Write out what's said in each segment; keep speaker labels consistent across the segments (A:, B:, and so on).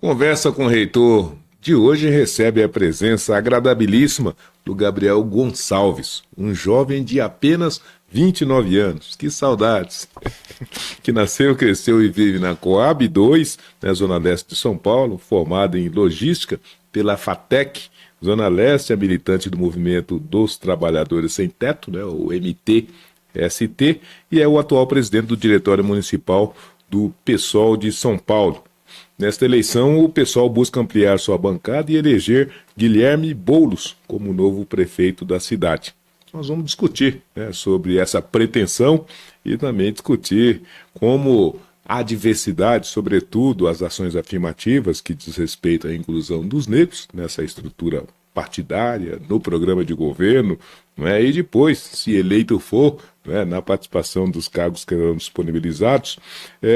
A: Conversa com o reitor de hoje recebe a presença agradabilíssima do Gabriel Gonçalves, um jovem de apenas 29 anos. Que saudades! Que nasceu, cresceu e vive na Coab 2, na Zona Leste de São Paulo, formado em Logística pela FATEC, Zona Leste, é militante do Movimento dos Trabalhadores Sem Teto, o MTST, e é o atual presidente do Diretório Municipal do PSOL de São Paulo. Nesta eleição, o PSOL busca ampliar sua bancada e eleger Guilherme Boulos como novo prefeito da cidade. Nós vamos discutir sobre essa pretensão e também discutir como a diversidade, sobretudo as ações afirmativas que diz respeito à inclusão dos negros nessa estrutura partidária, no programa de governo, e depois, se eleito for, na participação dos cargos que serão disponibilizados,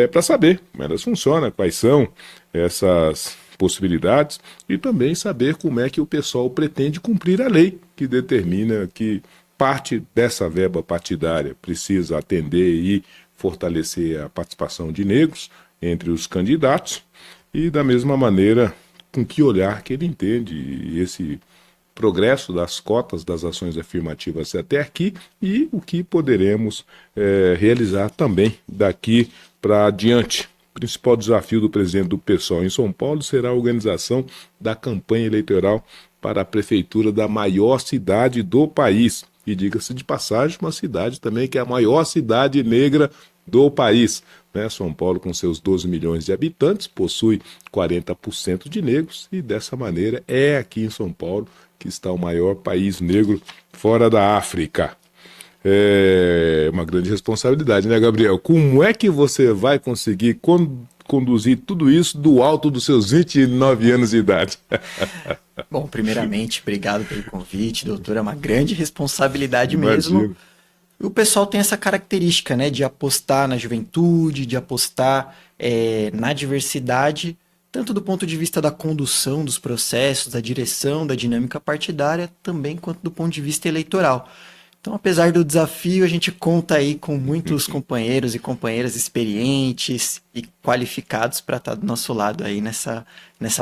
A: para saber como elas funcionam, quais são essas possibilidades e também saber como é que o pessoal pretende cumprir a lei que determina que parte dessa verba partidária precisa atender e fortalecer a participação de negros entre os candidatos e, da mesma maneira, com que olhar que ele entende esse progresso das cotas das ações afirmativas até aqui e o que poderemos realizar também daqui para adiante. O principal desafio do presidente do PSOL em São Paulo será a organização da campanha eleitoral para a prefeitura da maior cidade do país. E diga-se de passagem, uma cidade também que é a maior cidade negra do país. São Paulo, com seus 12 milhões de habitantes, possui 40% de negros e, dessa maneira, é aqui em São Paulo que está o maior país negro fora da África. É uma grande responsabilidade, né, Gabriel? Como é que você vai conseguir conduzir tudo isso do alto dos seus 29 anos de idade?
B: Bom, primeiramente, obrigado pelo convite, doutor. É uma grande responsabilidade mesmo. O pessoal tem essa característica, de apostar na juventude, de apostar na diversidade, tanto do ponto de vista da condução dos processos, da direção, da dinâmica partidária, também quanto do ponto de vista eleitoral. Então, apesar do desafio, a gente conta aí com muitos companheiros e companheiras experientes e qualificados para estar do nosso lado aí nessa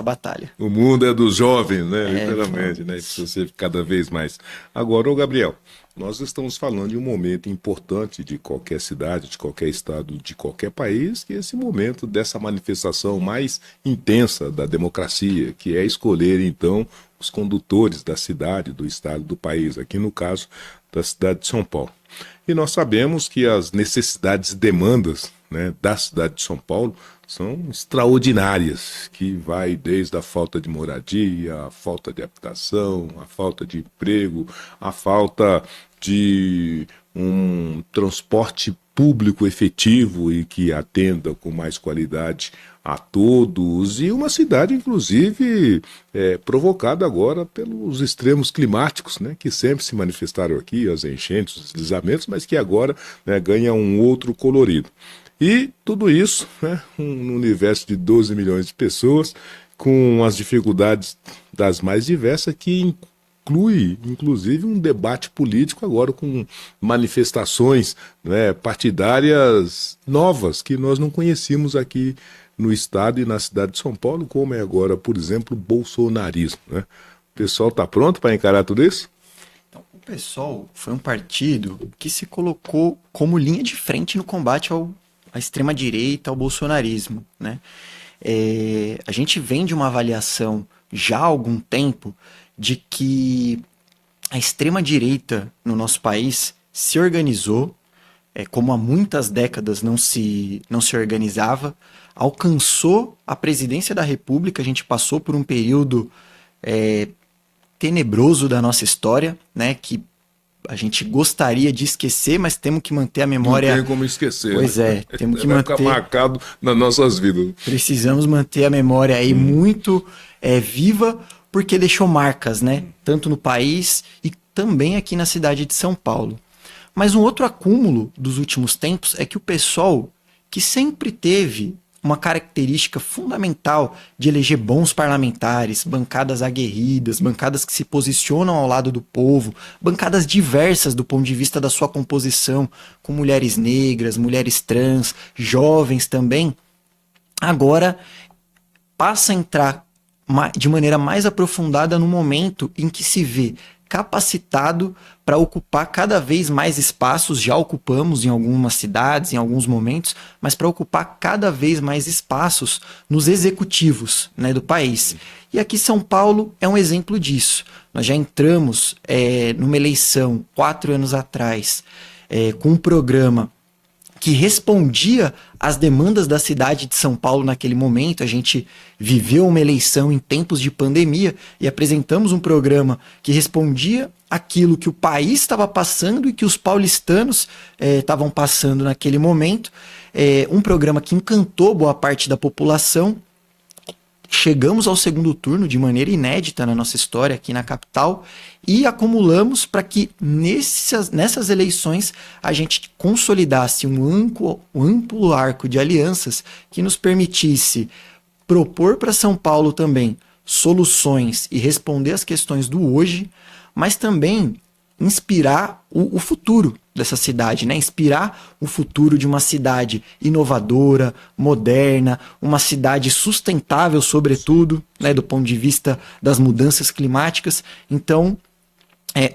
B: batalha.
A: O mundo é dos jovens, literalmente, precisa ser cada vez mais. Agora, Gabriel, nós estamos falando de um momento importante de qualquer cidade, de qualquer estado, de qualquer país, que é esse momento dessa manifestação mais intensa da democracia, que é escolher, então, os condutores da cidade, do estado, do país, aqui no caso da cidade de São Paulo. E nós sabemos que as necessidades e demandas da cidade de São Paulo são extraordinárias, que vai desde a falta de moradia, a falta de habitação, a falta de emprego, a falta de um transporte público efetivo e que atenda com mais qualidade a todos, e uma cidade, inclusive, provocada agora pelos extremos climáticos, que sempre se manifestaram aqui, as enchentes, os deslizamentos, mas que agora ganham um outro colorido. E tudo isso, um universo de 12 milhões de pessoas, com as dificuldades das mais diversas, que inclui, inclusive, um debate político agora com manifestações partidárias novas, que nós não conhecíamos aqui no estado e na cidade de São Paulo, como é agora, por exemplo, o bolsonarismo. O pessoal está pronto para encarar tudo isso?
B: Então, o PSOL foi um partido que se colocou como linha de frente no combate à extrema-direita, ao bolsonarismo. A gente vem de uma avaliação já há algum tempo de que a extrema-direita no nosso país se organizou, como há muitas décadas não se organizava, alcançou a presidência da República. A gente passou por um período tenebroso da nossa história, que a gente gostaria de esquecer, mas temos que manter a memória...
A: Não tem como esquecer.
B: Pois temos que manter...
A: Vai ficar marcado nas nossas vidas.
B: Precisamos manter a memória aí muito viva, porque deixou marcas, tanto no país e também aqui na cidade de São Paulo. Mas um outro acúmulo dos últimos tempos é que o PSOL, que sempre teve uma característica fundamental de eleger bons parlamentares, bancadas aguerridas, bancadas que se posicionam ao lado do povo, bancadas diversas do ponto de vista da sua composição, com mulheres negras, mulheres trans, jovens também, agora passa a entrar de maneira mais aprofundada no momento em que se vê capacitado para ocupar cada vez mais espaços. Já ocupamos em algumas cidades, em alguns momentos, mas para ocupar cada vez mais espaços nos executivos, né, do país. E aqui São Paulo é um exemplo disso. Nós já entramos numa eleição 4 anos atrás com um programa que respondia às demandas da cidade de São Paulo naquele momento. A gente viveu uma eleição em tempos de pandemia e apresentamos um programa que respondia àquilo que o país estava passando e que os paulistanos estavam passando naquele momento. Um programa que encantou boa parte da população. Chegamos ao segundo turno de maneira inédita na nossa história aqui na capital e acumulamos para que nessas eleições a gente consolidasse um amplo arco de alianças que nos permitisse propor para São Paulo também soluções e responder às questões do hoje, mas também inspirar o futuro dessa cidade, né? Inspirar o futuro de uma cidade inovadora, moderna, uma cidade sustentável, sobretudo, né? Do ponto de vista das mudanças climáticas. Então,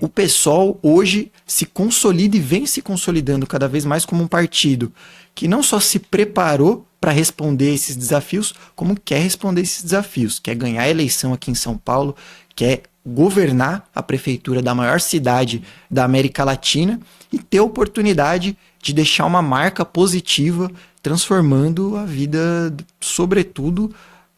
B: o PSOL hoje se consolida e vem se consolidando cada vez mais como um partido que não só se preparou para responder esses desafios, como quer responder esses desafios, quer ganhar a eleição aqui em São Paulo, quer governar a prefeitura da maior cidade da América Latina e ter a oportunidade de deixar uma marca positiva, transformando a vida, sobretudo,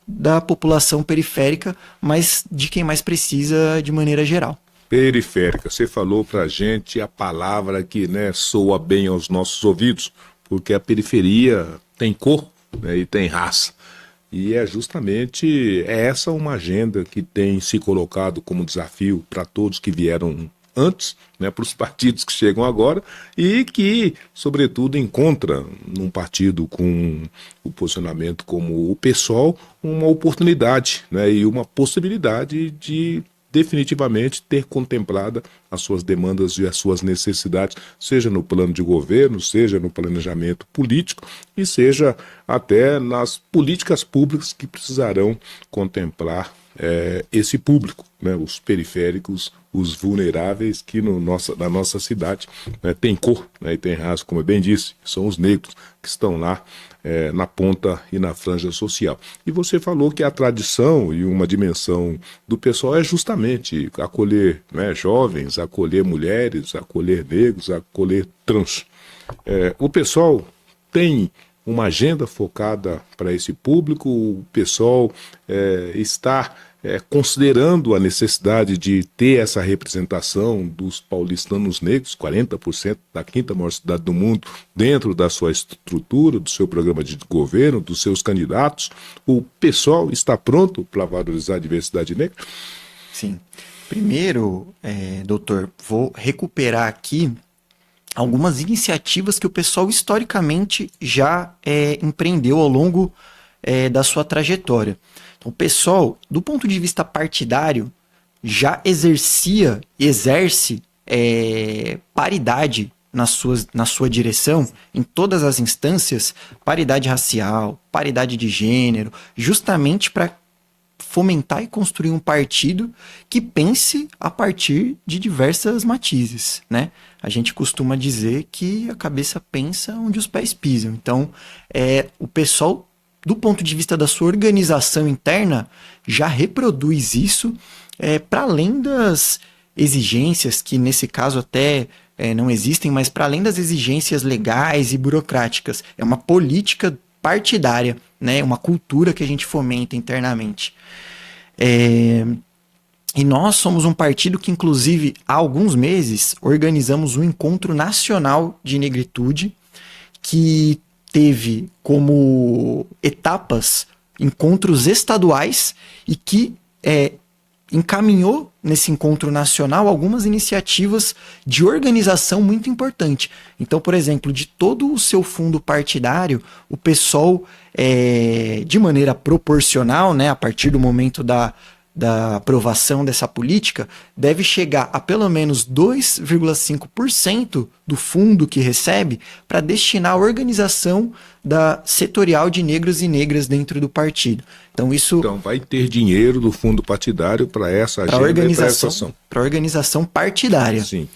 B: da população periférica, mas de quem mais precisa de maneira geral.
A: Periférica, você falou pra gente a palavra que, né, soa bem aos nossos ouvidos, porque a periferia tem cor, né, e tem raça. E é justamente essa uma agenda que tem se colocado como desafio para todos que vieram antes, né, para os partidos que chegam agora e que, sobretudo, encontra num partido com o posicionamento como o PSOL uma oportunidade, né, e uma possibilidade de definitivamente ter contemplada as suas demandas e as suas necessidades, seja no plano de governo, seja no planejamento político e seja até nas políticas públicas que precisarão contemplar esse público, né, os periféricos, os vulneráveis que na nossa cidade, né, tem cor, né, e tem raça, como eu bem disse, são os negros que estão lá na ponta e na franja social. E você falou que a tradição e uma dimensão do pessoal é justamente acolher, né, jovens, acolher mulheres, acolher negros, acolher trans. O pessoal tem uma agenda focada para esse público, o pessoal está considerando a necessidade de ter essa representação dos paulistanos negros, 40% da quinta maior cidade do mundo, dentro da sua estrutura, do seu programa de governo, dos seus candidatos. O pessoal está pronto para valorizar a diversidade negra?
B: Sim. Primeiro, doutor, vou recuperar aqui algumas iniciativas que o pessoal historicamente já empreendeu ao longo da sua trajetória. Então, o PSOL, do ponto de vista partidário, já exerce paridade na sua direção, em todas as instâncias, paridade racial, paridade de gênero, justamente para fomentar e construir um partido que pense a partir de diversas matizes, né? A gente costuma dizer que a cabeça pensa onde os pés pisam. Então, o PSOL, do ponto de vista da sua organização interna, já reproduz isso para além das exigências, que nesse caso até não existem, mas para além das exigências legais e burocráticas. É uma política partidária, né? Uma cultura que a gente fomenta internamente. E nós somos um partido que, inclusive, há alguns meses, organizamos um encontro nacional de negritude, que teve como etapas encontros estaduais e que encaminhou nesse encontro nacional algumas iniciativas de organização muito importante. Então, por exemplo, de todo o seu fundo partidário, o PSOL, de maneira proporcional, né, a partir do momento da da aprovação dessa política deve chegar a pelo menos 2,5% do fundo que recebe para destinar à organização da setorial de negros e negras dentro do partido. Então
A: vai ter dinheiro do fundo partidário para essa agenda e para essa ação.
B: Para a organização partidária.
A: Sim.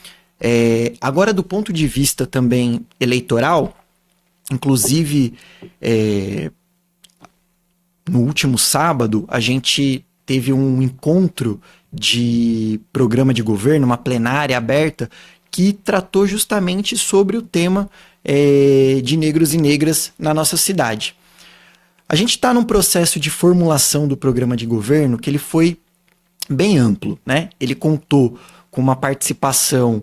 B: Agora, do ponto de vista também eleitoral, inclusive no último sábado, a gente teve um encontro de programa de governo, uma plenária aberta, que tratou justamente sobre o tema de negros e negras na nossa cidade. A gente está num processo de formulação do programa de governo que ele foi bem amplo, né? Ele contou com uma participação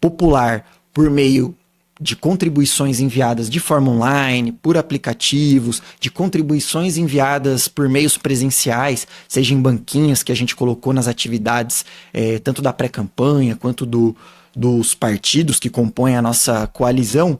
B: popular por meio de contribuições enviadas de forma online, por aplicativos, de contribuições enviadas por meios presenciais, seja em banquinhas que a gente colocou nas atividades, tanto da pré-campanha quanto dos partidos que compõem a nossa coalizão.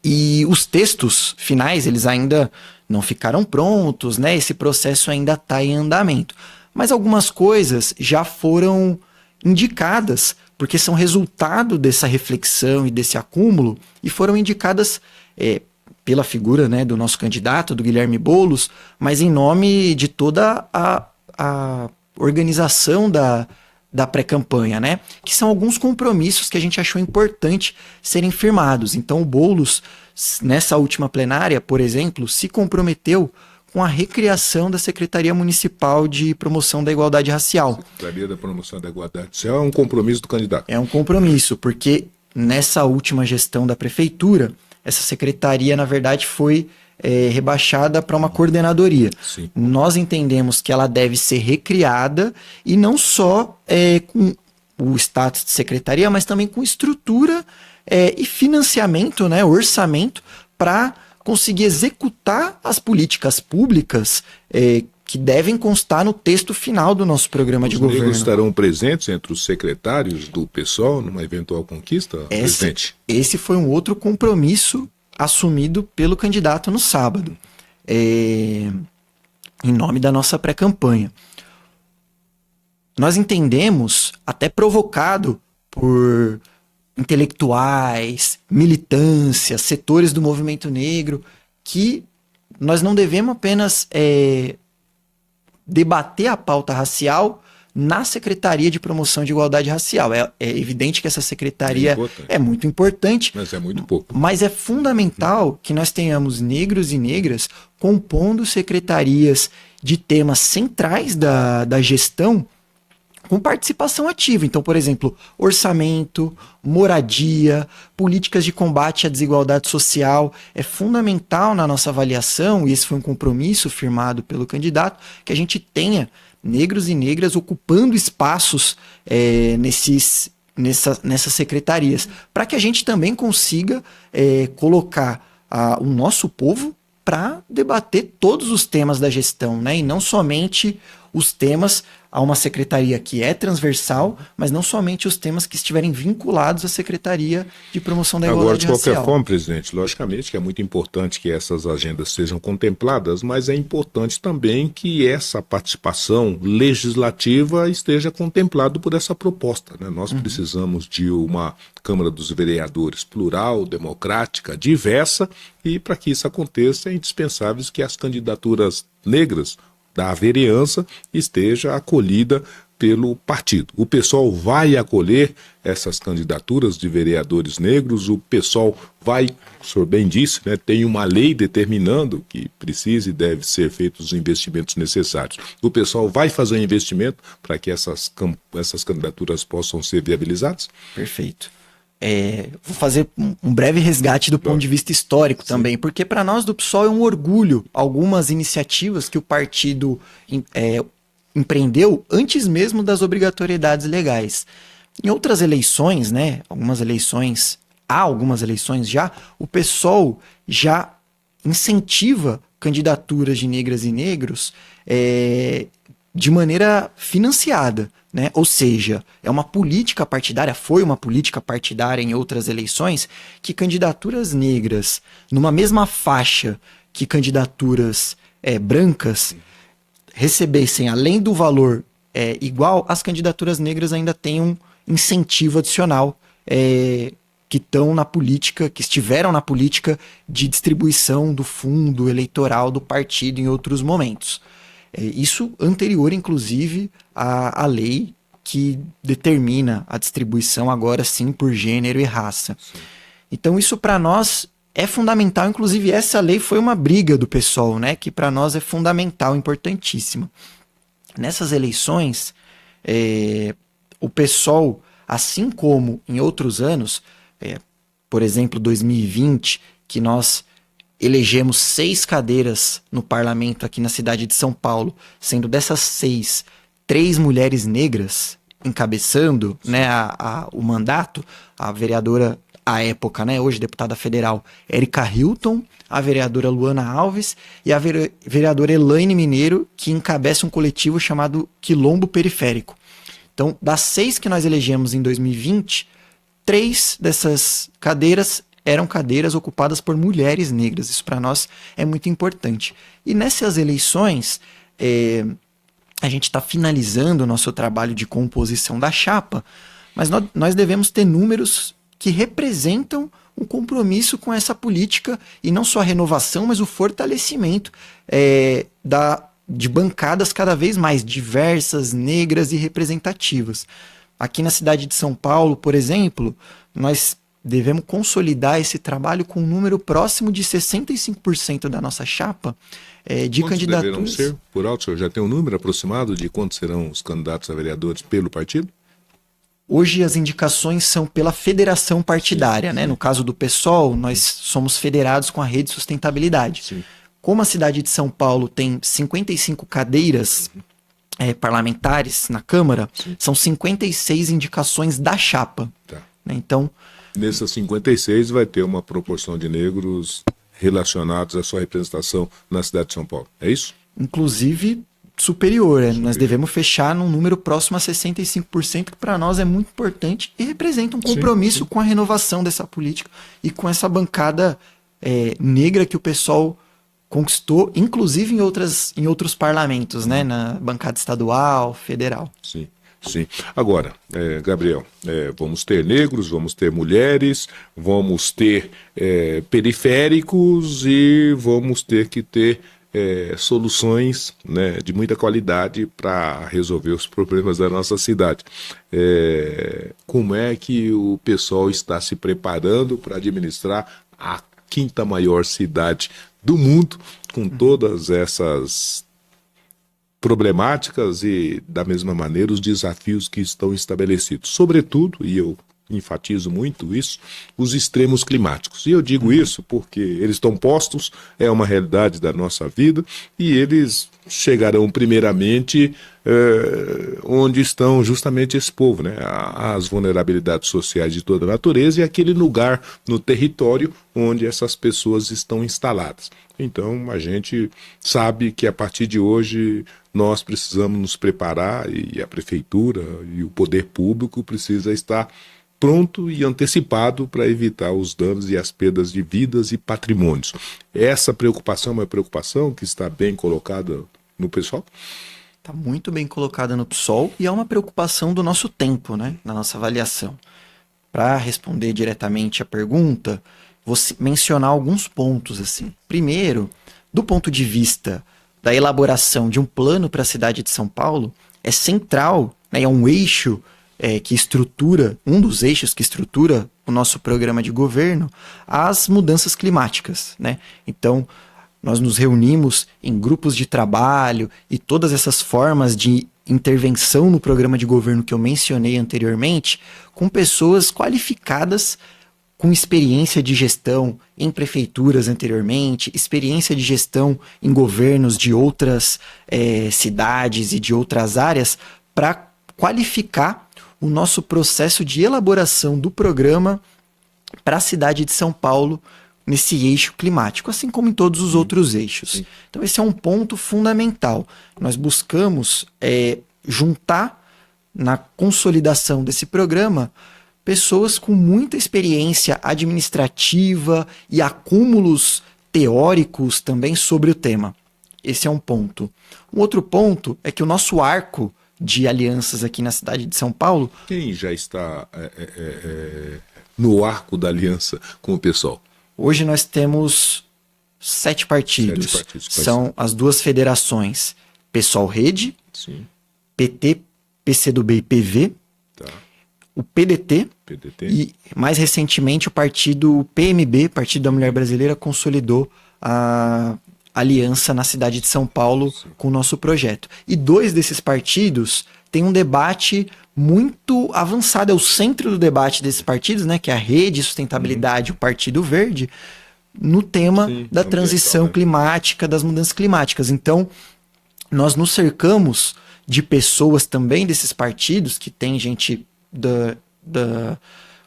B: E os textos finais, eles ainda não ficaram prontos, né? Esse processo ainda está em andamento. Mas algumas coisas já foram indicadas, porque são resultado dessa reflexão e desse acúmulo, e foram indicadas pela figura, né, do nosso candidato, do Guilherme Boulos, mas em nome de toda a organização da pré-campanha, né? Que são alguns compromissos que a gente achou importante serem firmados. Então o Boulos, nessa última plenária, por exemplo, se comprometeu com a recriação da Secretaria Municipal de Promoção da Igualdade Racial.
A: Secretaria da Promoção da Igualdade Racial é um compromisso do candidato.
B: É um compromisso, porque nessa última gestão da prefeitura, essa secretaria, na verdade, foi rebaixada para uma coordenadoria.
A: Sim.
B: Nós entendemos que ela deve ser recriada, e não só com o status de secretaria, mas também com estrutura e financiamento, né, orçamento, para conseguir executar as políticas públicas que devem constar no texto final do nosso programa de governo. Os
A: negros estarão presentes entre os secretários do PSOL numa eventual conquista, presidente?
B: Esse foi um outro compromisso assumido pelo candidato no sábado, em nome da nossa pré-campanha. Nós entendemos, até provocado por intelectuais, militância, setores do movimento negro, que nós não devemos apenas debater a pauta racial na Secretaria de Promoção de Igualdade Racial. É evidente que essa secretaria é muito importante,
A: mas é muito pouco.
B: Mas é fundamental que nós tenhamos negros e negras compondo secretarias de temas centrais da gestão, com participação ativa. Então, por exemplo, orçamento, moradia, políticas de combate à desigualdade social. É fundamental na nossa avaliação, e esse foi um compromisso firmado pelo candidato, que a gente tenha negros e negras ocupando espaços nessas secretarias, para que a gente também consiga colocar o nosso povo para debater todos os temas da gestão, né? E não somente os temas a uma secretaria que é transversal, mas não somente os temas que estiverem vinculados à Secretaria de Promoção da Igualdade Racial.
A: Agora, de qualquer forma, presidente, logicamente que é muito importante que essas agendas sejam contempladas, mas é importante também que essa participação legislativa esteja contemplada por essa proposta, né? Nós precisamos de uma Câmara dos Vereadores plural, democrática, diversa, e para que isso aconteça é indispensável que as candidaturas negras da vereança esteja acolhida pelo partido. O PSOL vai acolher essas candidaturas de vereadores negros, o PSOL vai, o senhor bem disse, né, tem uma lei determinando que precisa e deve ser feitos os investimentos necessários. O PSOL vai fazer um investimento para que essas candidaturas possam ser viabilizadas?
B: Perfeito. Vou fazer um breve resgate do ponto de vista histórico também, porque para nós do PSOL é um orgulho algumas iniciativas que o partido empreendeu antes mesmo das obrigatoriedades legais. Em outras eleições, né, algumas eleições já, o PSOL já incentiva candidaturas de negras e negros de maneira financiada, né? Ou seja, é uma política partidária, foi uma política partidária em outras eleições, que candidaturas negras, numa mesma faixa que candidaturas brancas, recebessem, além do valor igual, as candidaturas negras ainda têm um incentivo adicional que estão na política, que estiveram na política de distribuição do fundo eleitoral do partido em outros momentos. Isso anterior, inclusive, à lei que determina a distribuição agora sim por gênero e raça. Sim. Então isso para nós é fundamental, inclusive essa lei foi uma briga do PSOL, né, que para nós é fundamental, importantíssima. Nessas eleições, o PSOL, assim como em outros anos, por exemplo, 2020, que nós elegemos 6 cadeiras no parlamento aqui na cidade de São Paulo, sendo dessas 6, 3 mulheres negras encabeçando, né, o mandato, a vereadora à época, né, hoje deputada federal, Érica Hilton, a vereadora Luana Alves e a vereadora Elaine Mineiro, que encabeça um coletivo chamado Quilombo Periférico. Então, das 6 que nós elegemos em 2020, 3 dessas cadeiras eram cadeiras ocupadas por mulheres negras. Isso para nós é muito importante. E nessas eleições, a gente está finalizando o nosso trabalho de composição da chapa, mas nós devemos ter números que representam um compromisso com essa política, e não só a renovação, mas o fortalecimento de bancadas cada vez mais diversas, negras e representativas. Aqui na cidade de São Paulo, por exemplo, nós devemos consolidar esse trabalho com um número próximo de 65% da nossa chapa de candidaturas. Deverão ser,
A: por alto, o senhor já tem um número aproximado de quantos serão os candidatos a vereadores pelo partido?
B: Hoje as indicações são pela federação partidária, né? No caso do PSOL, nós somos federados com a Rede Sustentabilidade. Sim. Como a cidade de São Paulo tem 55 cadeiras parlamentares na Câmara, sim, são 56 indicações da chapa.
A: Tá.
B: Né? Então,
A: nessas 56 vai ter uma proporção de negros relacionados à sua representação na cidade de São Paulo. É isso?
B: Inclusive superior. Nós devemos fechar num número próximo a 65%, que para nós é muito importante e representa um compromisso, sim, com a renovação dessa política e com essa bancada negra que o pessoal conquistou, inclusive em outros parlamentos, né? Na bancada estadual, federal.
A: Sim. Sim. Agora, Gabriel, vamos ter negros, vamos ter mulheres, vamos ter periféricos e vamos ter que ter soluções, né, de muita qualidade para resolver os problemas da nossa cidade. Como é que o pessoal está se preparando para administrar a 5ª maior cidade do mundo, com todas essas problemáticas e, da mesma maneira, os desafios que estão estabelecidos? Sobretudo, e eu enfatizo muito isso, os extremos climáticos. E eu digo isso porque eles estão postos, é uma realidade da nossa vida, e eles chegarão primeiramente onde estão justamente esse povo, né? As vulnerabilidades sociais de toda a natureza e aquele lugar no território onde essas pessoas estão instaladas. Então, a gente sabe que a partir de hoje nós precisamos nos preparar, e a prefeitura e o poder público precisa estar pronto e antecipado para evitar os danos e as perdas de vidas e patrimônios. Essa preocupação é uma preocupação que está bem colocada no PSOL?
B: Está muito bem colocada no PSOL e é uma preocupação do nosso tempo, né, na nossa avaliação. Para responder diretamente a pergunta, vou mencionar alguns pontos assim. Primeiro, do ponto de vista da elaboração de um plano para a cidade de São Paulo, é central, né, é um eixo que estrutura, um dos eixos que estrutura o nosso programa de governo, as mudanças climáticas, né? Então, nós nos reunimos em grupos de trabalho e todas essas formas de intervenção no programa de governo que eu mencionei anteriormente, com pessoas qualificadas, com experiência de gestão em prefeituras anteriormente, experiência de gestão em governos de outras cidades e de outras áreas, para qualificar o nosso processo de elaboração do programa para a cidade de São Paulo nesse eixo climático, assim como em todos os outros eixos. Sim. Então esse é um ponto fundamental. Nós buscamos juntar na consolidação desse programa pessoas com muita experiência administrativa e acúmulos teóricos também sobre o tema. esse é um ponto. Um outro ponto é que o nosso arco de alianças aqui na cidade de São Paulo...
A: Quem já está no arco da aliança com o PSOL?
B: Hoje nós temos 7 partidos. São as 2 federações. PSOL Rede,
A: sim.
B: PT, PCdoB e PV,
A: Tá.
B: o PDT, e mais recentemente o partido PMB, Partido da Mulher Brasileira, consolidou a aliança na cidade de São Paulo, sim, com o nosso projeto. E 2 desses partidos têm um debate muito avançado, é o centro do debate desses partidos, né, que é a Rede Sustentabilidade e o Partido Verde, no tema, sim, da transição climática, das mudanças climáticas. Então, nós nos cercamos de pessoas também desses partidos, que tem gente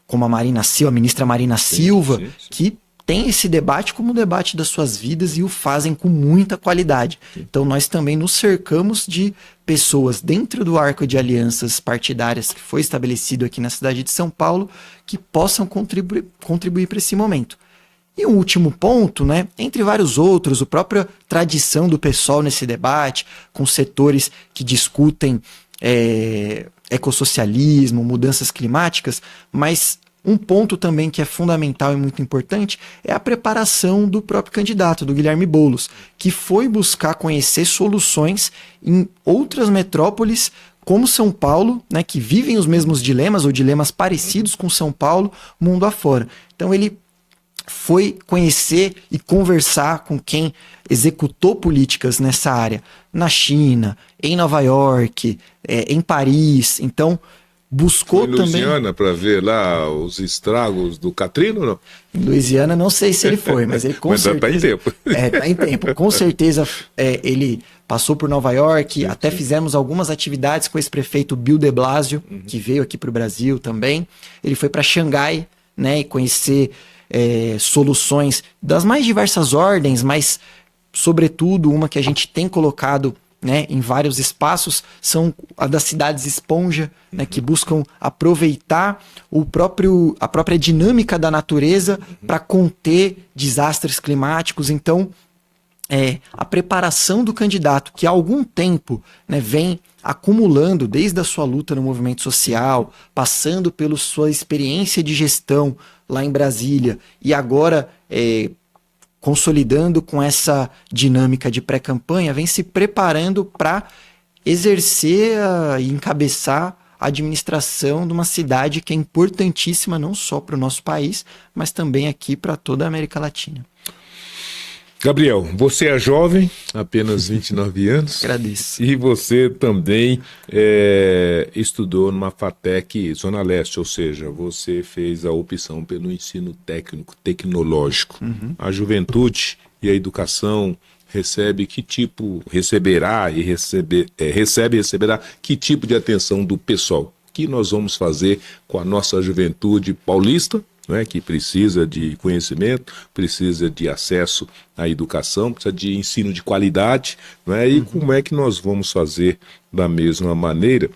B: como a Marina Silva, a ministra Marina Silva, sim. Que tem esse debate como o debate das suas vidas e o fazem com muita qualidade. Sim. Então nós também nos cercamos de pessoas dentro do arco de alianças partidárias que foi estabelecido aqui na cidade de São Paulo, que possam contribuir para esse momento. E um último ponto, né, entre vários outros, a própria tradição do PSOL nesse debate, com setores que discutem ecossocialismo, mudanças climáticas, mas um ponto também que é fundamental e muito importante é a preparação do próprio candidato, do Guilherme Boulos, que foi buscar conhecer soluções em outras metrópoles como São Paulo, né, que vivem os mesmos dilemas ou dilemas parecidos com São Paulo, mundo afora. Então ele foi conhecer e conversar com quem executou políticas nessa área, na China, em Nova York, em Paris. Então, buscou
A: também... Em Louisiana, para ver lá os estragos do Katrina, ou não?
B: Em Louisiana, não sei se ele foi, mas ele com
A: mas
B: certeza...
A: Mas tá em tempo.
B: Tá em tempo. Com certeza, ele passou por Nova York, sim, até sim. Fizemos algumas atividades com esse prefeito Bill de Blasio, que veio aqui para o Brasil também. Ele foi para Xangai, né, e conhecer... soluções das mais diversas ordens, mas sobretudo uma que a gente tem colocado, né, em vários espaços, são a das cidades esponja, né, que buscam aproveitar a própria dinâmica da natureza para conter desastres climáticos. Então, a preparação do candidato, que há algum tempo, né, vem acumulando desde a sua luta no movimento social, passando pela sua experiência de gestão lá em Brasília e agora consolidando com essa dinâmica de pré-campanha, vem se preparando para exercer e encabeçar a administração de uma cidade que é importantíssima não só para o nosso país, mas também aqui para toda a América Latina.
A: Gabriel, você é jovem, apenas 29 anos.
B: Agradeço.
A: E você também estudou numa FATEC Zona Leste, ou seja, você fez a opção pelo ensino técnico, tecnológico. Uhum. A juventude e a educação receberá que tipo de atenção do PSOL? O que nós vamos fazer com a nossa juventude paulista? Né, que precisa de conhecimento, precisa de acesso à educação, precisa de ensino de qualidade, né, e como é que nós vamos fazer da mesma maneira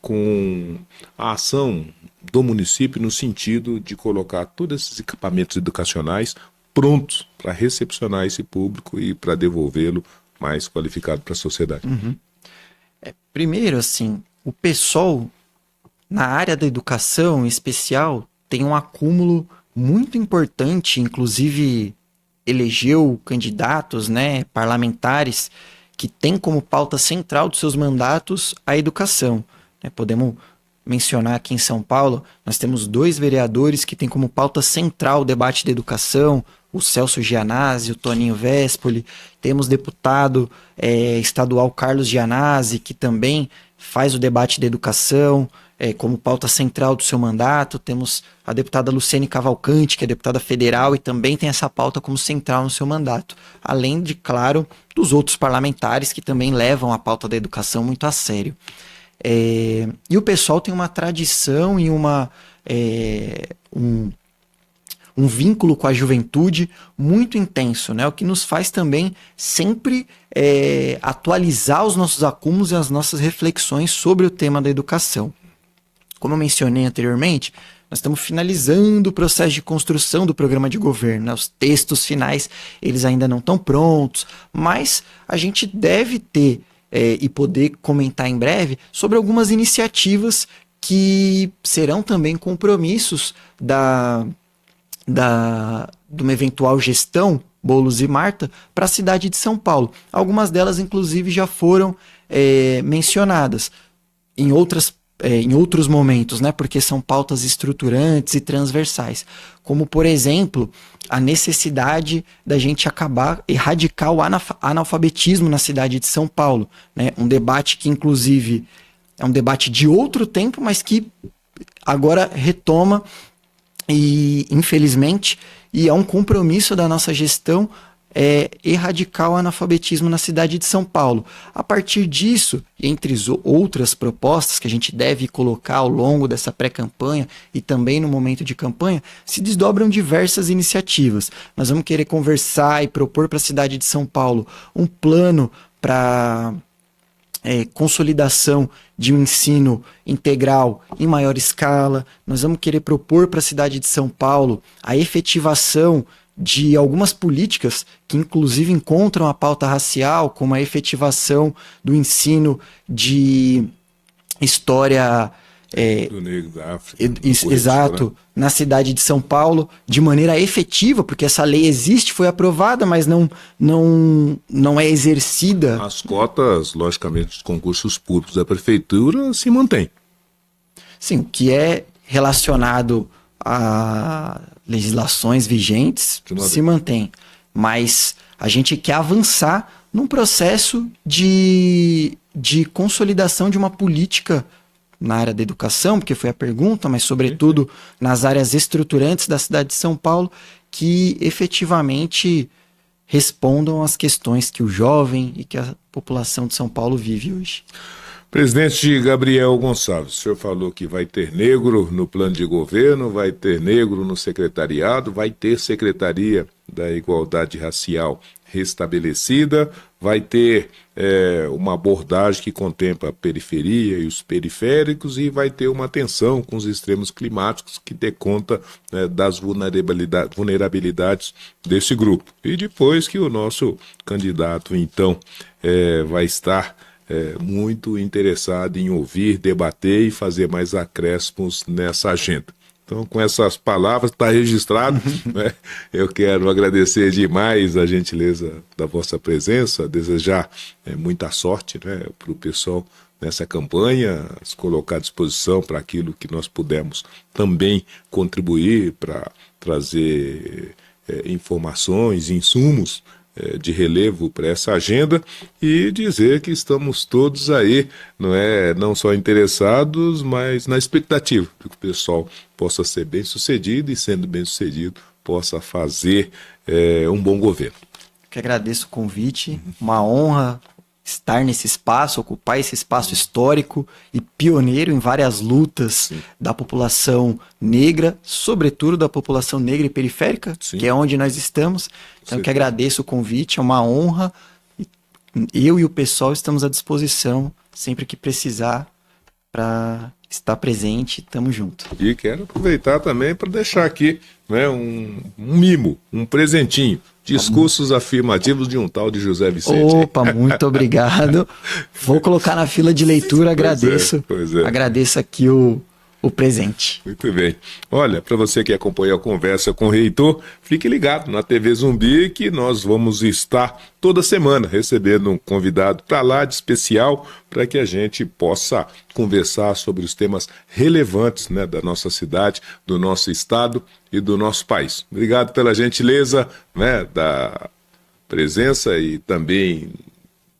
A: com a ação do município no sentido de colocar todos esses equipamentos educacionais prontos para recepcionar esse público e para devolvê-lo mais qualificado para a sociedade.
B: Uhum. Primeiro, assim, o PSOL, na área da educação em especial, tem um acúmulo muito importante, inclusive elegeu candidatos, né, parlamentares, que têm como pauta central dos seus mandatos a educação. Podemos mencionar aqui em São Paulo, nós temos 2 vereadores que têm como pauta central o debate da educação, o Celso Gianazzi, o Toninho Vespoli. Temos deputado estadual Carlos Gianazzi, que também faz o debate da educação como pauta central do seu mandato. Temos a deputada Luciane Cavalcante, que é deputada federal e também tem essa pauta como central no seu mandato. Além de, claro, dos outros parlamentares que também levam a pauta da educação muito a sério. E o PSOL tem uma tradição e um vínculo com a juventude muito intenso, né? O que nos faz também sempre atualizar os nossos acúmulos e as nossas reflexões sobre o tema da educação. Como eu mencionei anteriormente, nós estamos finalizando o processo de construção do programa de governo, né? Os textos finais, eles ainda não estão prontos, mas a gente deve ter e poder comentar em breve sobre algumas iniciativas que serão também compromissos de uma eventual gestão Boulos e Marta para a cidade de São Paulo. Algumas delas, inclusive, já foram mencionadas em outros momentos, né? Porque são pautas estruturantes e transversais. Como, por exemplo, a necessidade da gente erradicar o analfabetismo na cidade de São Paulo, né? Um debate que, inclusive, é um debate de outro tempo, mas que agora retoma e, infelizmente, e é um compromisso da nossa gestão erradicar o analfabetismo na cidade de São Paulo. A partir disso, entre outras propostas que a gente deve colocar ao longo dessa pré-campanha e também no momento de campanha, se desdobram diversas iniciativas. Nós vamos querer conversar e propor para a cidade de São Paulo um plano para consolidação de um ensino integral em maior escala. Nós vamos querer propor para a cidade de São Paulo a efetivação de algumas políticas que inclusive encontram a pauta racial, como a efetivação do ensino de história
A: do negro da África.
B: Exato, né? Na cidade de São Paulo, de maneira efetiva, porque essa lei existe, foi aprovada, mas não é exercida.
A: As cotas, logicamente, dos concursos públicos da prefeitura se mantêm.
B: Sim, o que é relacionado a legislações vigentes se mantém. Mas a gente quer avançar num processo de consolidação de uma política na área da educação, porque foi a pergunta, mas sobretudo nas áreas estruturantes da cidade de São Paulo, que efetivamente respondam às questões que o jovem e que a população de São Paulo vive hoje.
A: Presidente Gabriel Gonçalves, o senhor falou que vai ter negro no plano de governo, vai ter negro no secretariado, vai ter Secretaria da Igualdade Racial restabelecida, vai ter uma abordagem que contempla a periferia e os periféricos e vai ter uma atenção com os extremos climáticos que dê conta das vulnerabilidades desse grupo. E depois que o nosso candidato, então, vai estar muito interessado em ouvir, debater e fazer mais acréscimos nessa agenda. Então, com essas palavras, está registrado, né? Eu quero agradecer demais a gentileza da vossa presença, desejar muita sorte, né, para o pessoal nessa campanha, se colocar à disposição para aquilo que nós pudermos também contribuir para trazer informações, insumos de relevo para essa agenda e dizer que estamos todos aí, não só interessados, mas na expectativa de que o pessoal possa ser bem sucedido e, sendo bem sucedido, possa fazer um bom governo.
B: Que agradeço o convite, uma honra estar nesse espaço, ocupar esse espaço histórico e pioneiro em várias lutas da população negra, sobretudo da população negra e periférica, que é onde nós estamos. Então, que agradeço o convite, é uma honra. Eu e o pessoal estamos à disposição sempre que precisar para estar presente. Tamo junto.
A: E quero aproveitar também para deixar aqui, né, um mimo, um presentinho. Discursos afirmativos de um tal de José Vicente.
B: Opa, muito obrigado. Vou colocar na fila de leitura, agradeço.
A: Pois é.
B: Agradeço aqui o presente.
A: Muito bem. Olha, para você que acompanhou a conversa com o reitor, fique ligado na TV Zumbi que nós vamos estar toda semana recebendo um convidado para lá de especial para que a gente possa conversar sobre os temas relevantes, né, da nossa cidade, do nosso estado e do nosso país. Obrigado pela gentileza, né, da presença e também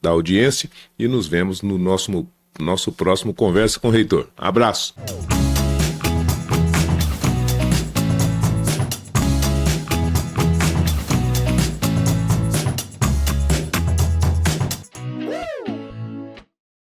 A: da audiência e nos vemos no nosso próximo Conversa com o Reitor. Abraço!